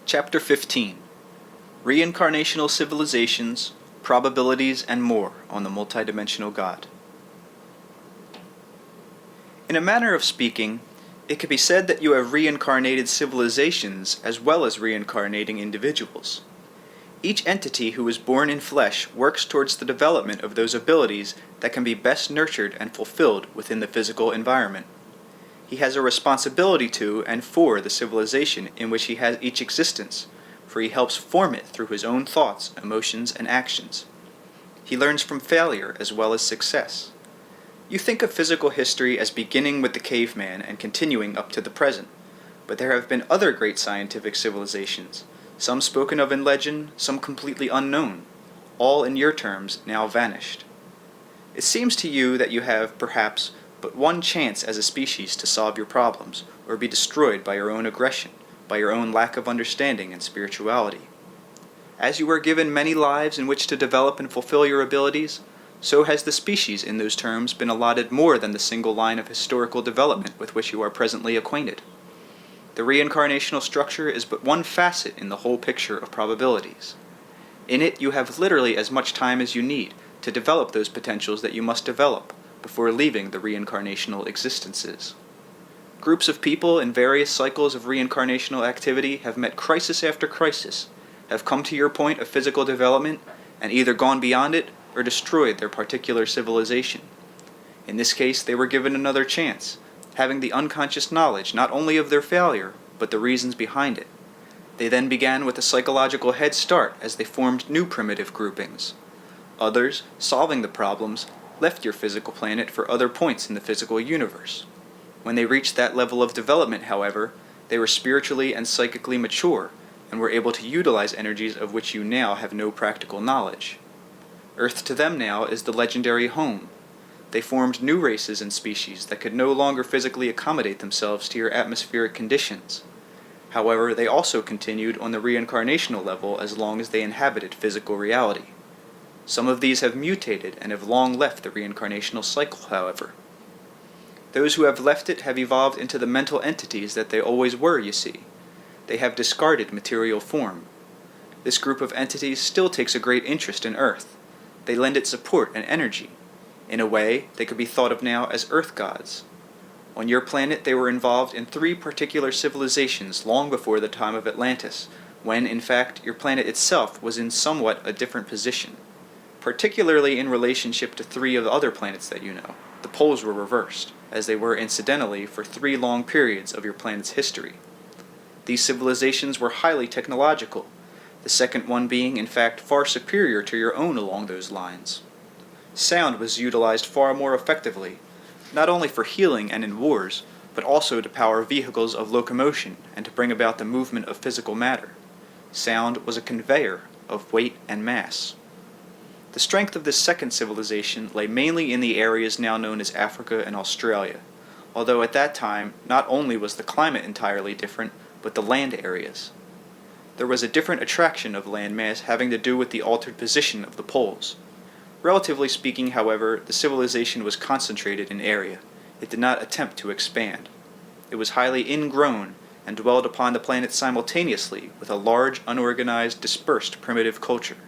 Chapter 15 Reincarnational Civilizations, Probabilities, and More on the Multidimensional God. In a manner of speaking, it could be said that you have reincarnated civilizations as well as reincarnating individuals. Each entity who is born in flesh works towards the development of those abilities that can be best nurtured and fulfilled within the physical environment. He has a responsibility to and for the civilization in which he has each existence, for he helps form it through his own thoughts, emotions, and actions. He learns from failure as well as success. You think of physical history as beginning with the caveman and continuing up to the present, but there have been other great scientific civilizations, some spoken of in legend, some completely unknown, all in your terms now vanished. It seems to you that you have, perhaps, but one chance as a species to solve your problems, or be destroyed by your own aggression, by your own lack of understanding and spirituality. As you are given many lives in which to develop and fulfill your abilities, so has the species in those terms been allotted more than the single line of historical development with which you are presently acquainted. The reincarnational structure is but one facet in the whole picture of probabilities. In it you have literally as much time as you need to develop those potentials that you must develop before leaving the reincarnational existences. Groups of people in various cycles of reincarnational activity have met crisis after crisis, have come to your point of physical development, and either gone beyond it or destroyed their particular civilization. In this case, they were given another chance, having the unconscious knowledge not only of their failure, but the reasons behind it. They then began with a psychological head start as they formed new primitive groupings. Others, solving the problems, left your physical planet for other points in the physical universe. When they reached that level of development, however, they were spiritually and psychically mature, and were able to utilize energies of which you now have no practical knowledge. Earth to them now is the legendary home. They formed new races and species that could no longer physically accommodate themselves to your atmospheric conditions. However, they also continued on the reincarnational level as long as they inhabited physical reality. Some of these have mutated and have long left the reincarnational cycle, however. Those who have left it have evolved into the mental entities that they always were, you see. They have discarded material form. This group of entities still takes a great interest in Earth. They lend it support and energy. In a way, they could be thought of now as Earth gods. On your planet, they were involved in 3 particular civilizations long before the time of Atlantis, when, in fact, your planet itself was in somewhat a different position. Particularly in relationship to 3 of the other planets that you know. The poles were reversed, as they were incidentally for 3 long periods of your planet's history. These civilizations were highly technological, the second one being in fact far superior to your own along those lines. Sound was utilized far more effectively, not only for healing and in wars, but also to power vehicles of locomotion and to bring about the movement of physical matter. Sound was a conveyor of weight and mass. The strength of this second civilization lay mainly in the areas now known as Africa and Australia, although at that time not only was the climate entirely different, but the land areas. There was a different attraction of landmass having to do with the altered position of the poles. Relatively speaking, however, the civilization was concentrated in area. It did not attempt to expand. It was highly ingrown and dwelled upon the planet simultaneously with a large, unorganized, dispersed primitive culture.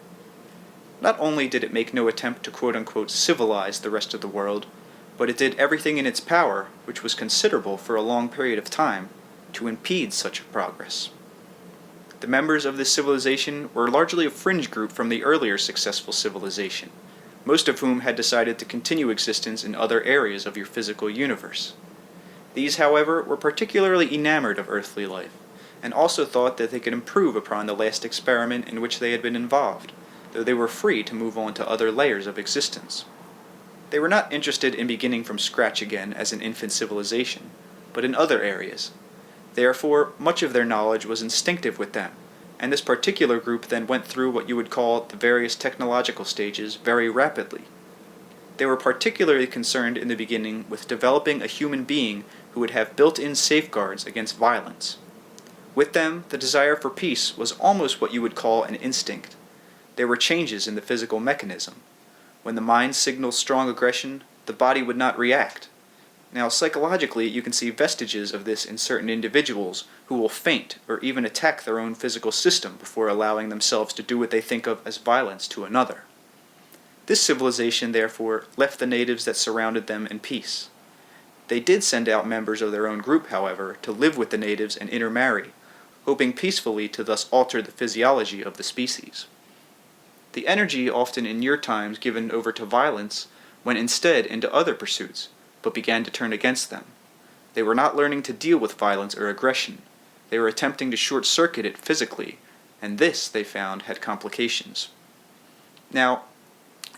Not only did it make no attempt to quote-unquote civilize the rest of the world, but it did everything in its power, which was considerable for a long period of time, to impede such progress. The members of this civilization were largely a fringe group from the earlier successful civilization, most of whom had decided to continue existence in other areas of your physical universe. These, however, were particularly enamored of earthly life, and also thought that they could improve upon the last experiment in which they had been involved, though they were free to move on to other layers of existence. They were not interested in beginning from scratch again as an infant civilization, but in other areas. Therefore, much of their knowledge was instinctive with them, and this particular group then went through what you would call the various technological stages very rapidly. They were particularly concerned in the beginning with developing a human being who would have built-in safeguards against violence. With them, the desire for peace was almost what you would call an instinct. There were changes in the physical mechanism. When the mind signaled strong aggression, the body would not react. Now, psychologically, you can see vestiges of this in certain individuals who will faint or even attack their own physical system before allowing themselves to do what they think of as violence to another. This civilization, therefore, left the natives that surrounded them in peace. They did send out members of their own group, however, to live with the natives and intermarry, hoping peacefully to thus alter the physiology of the species. The energy often in your times given over to violence went instead into other pursuits, but began to turn against them. They were not learning to deal with violence or aggression. They were attempting to short-circuit it physically, and this, they found, had complications. Now,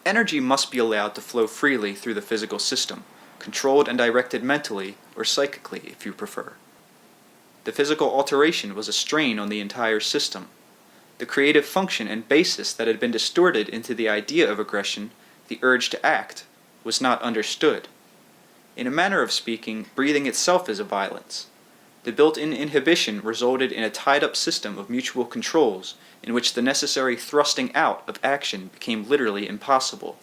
energy must be allowed to flow freely through the physical system, controlled and directed mentally or psychically, if you prefer. The physical alteration was a strain on the entire system. The creative function and basis that had been distorted into the idea of aggression, the urge to act, was not understood. In a manner of speaking, breathing itself is a violence. The built-in inhibition resulted in a tied-up system of mutual controls in which the necessary thrusting out of action became literally impossible.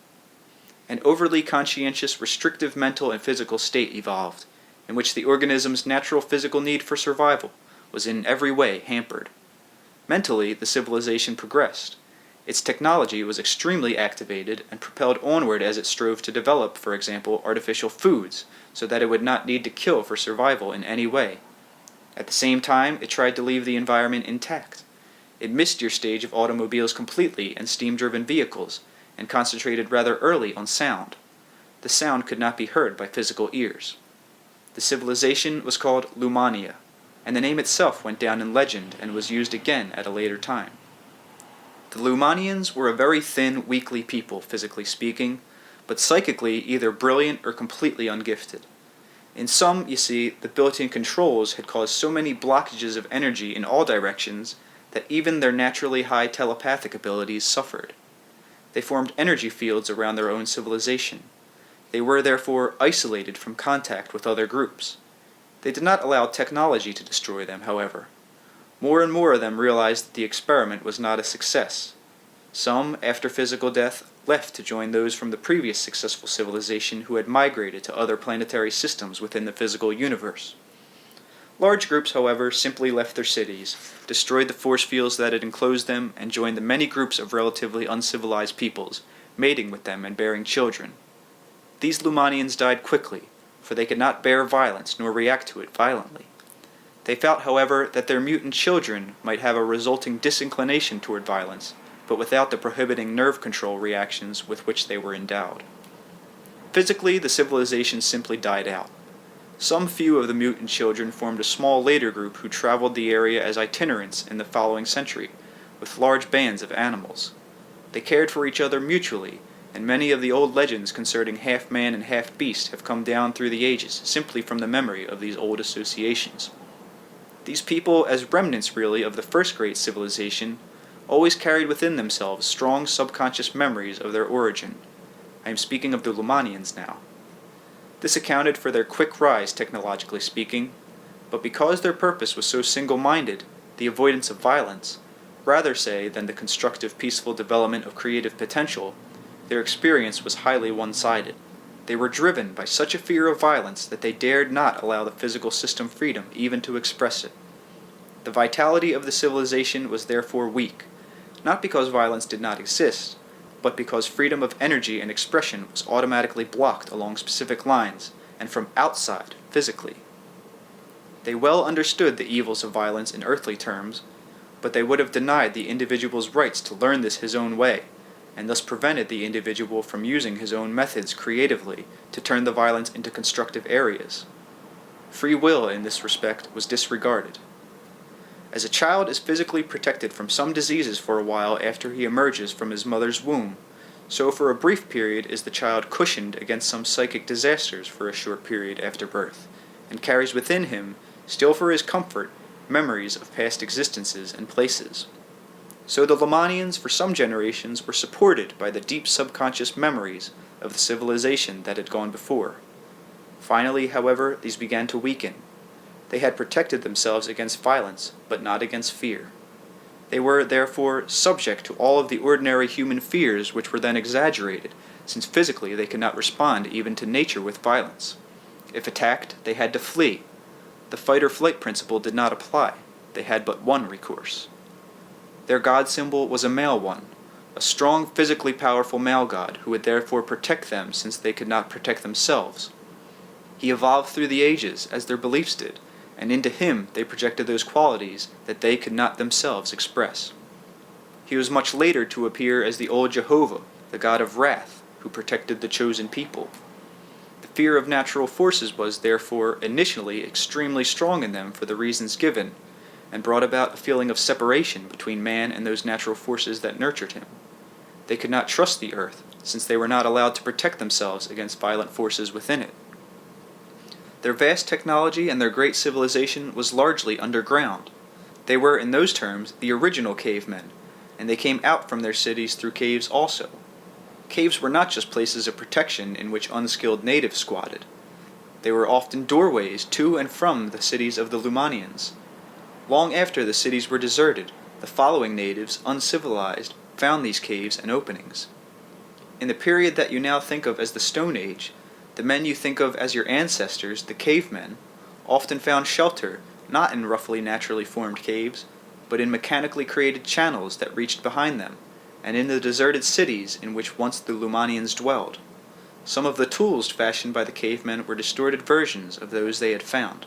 An overly conscientious, restrictive mental and physical state evolved, in which the organism's natural physical need for survival was in every way hampered. Mentally, the civilization progressed. Its technology was extremely activated and propelled onward as it strove to develop, for example, artificial foods, so that it would not need to kill for survival in any way. At the same time, it tried to leave the environment intact. It missed your stage of automobiles completely and steam-driven vehicles, and concentrated rather early on sound. The sound could not be heard by physical ears. The civilization was called Lumania, and the name itself went down in legend and was used again at a later time. The Lumanians were a very thin, weakly people, physically speaking, but psychically either brilliant or completely ungifted. In some, you see, the built-in controls had caused so many blockages of energy in all directions that even their naturally high telepathic abilities suffered. They formed energy fields around their own civilization. They were therefore isolated from contact with other groups. They did not allow technology to destroy them, however. More and more of them realized that the experiment was not a success. Some, after physical death, left to join those from the previous successful civilization who had migrated to other planetary systems within the physical universe. Large groups, however, simply left their cities, destroyed the force fields that had enclosed them, and joined the many groups of relatively uncivilized peoples, mating with them and bearing children. These Lumanians died quickly, for they could not bear violence nor react to it violently. They felt, however, that their mutant children might have a resulting disinclination toward violence, but without the prohibiting nerve control reactions with which they were endowed. Physically, the civilization simply died out. Some few of the mutant children formed a small later group who traveled the area as itinerants in the following century, with large bands of animals. They cared for each other mutually, and many of the old legends concerning half-man and half-beast have come down through the ages simply from the memory of these old associations. These people, as remnants really of the first great civilization, always carried within themselves strong subconscious memories of their origin. I am speaking of the Lumanians now. This accounted for their quick rise, technologically speaking, but because their purpose was so single-minded, the avoidance of violence, rather say than the constructive peaceful development of creative potential, their experience was highly one-sided. They were driven by such a fear of violence that they dared not allow the physical system freedom even to express it. The vitality of the civilization was therefore weak, not because violence did not exist, but because freedom of energy and expression was automatically blocked along specific lines, and from outside, physically. They well understood the evils of violence in earthly terms, but they would have denied the individual's rights to learn this his own way, and thus prevented the individual from using his own methods creatively to turn the violence into constructive areas. Free will, in this respect, was disregarded. As a child is physically protected from some diseases for a while after he emerges from his mother's womb, so for a brief period is the child cushioned against some psychic disasters for a short period after birth, and carries within him, still for his comfort, memories of past existences and places. So the Lumanians for some generations were supported by the deep subconscious memories of the civilization that had gone before. Finally, however, these began to weaken. They had protected themselves against violence, but not against fear. They were, therefore, subject to all of the ordinary human fears which were then exaggerated, since physically they could not respond even to nature with violence. If attacked, they had to flee. The fight-or-flight principle did not apply. They had but one recourse. Their god symbol was a male one, a strong, physically powerful male god who would therefore protect them since they could not protect themselves. He evolved through the ages, as their beliefs did, and into him they projected those qualities that they could not themselves express. He was much later to appear as the old Jehovah, the god of wrath, who protected the chosen people. The fear of natural forces was, therefore, initially extremely strong in them for the reasons given, and brought about a feeling of separation between man and those natural forces that nurtured him. They could not trust the earth, since they were not allowed to protect themselves against violent forces within it. Their vast technology and their great civilization was largely underground. They were, in those terms, the original cavemen, and they came out from their cities through caves also. Caves were not just places of protection in which unskilled natives squatted. They were often doorways to and from the cities of the Lumanians. Long after the cities were deserted, the following natives, uncivilized, found these caves and openings. In the period that you now think of as the Stone Age, the men you think of as your ancestors, the cavemen, often found shelter not in roughly naturally formed caves, but in mechanically created channels that reached behind them, and in the deserted cities in which once the Lumanians dwelled. Some of the tools fashioned by the cavemen were distorted versions of those they had found.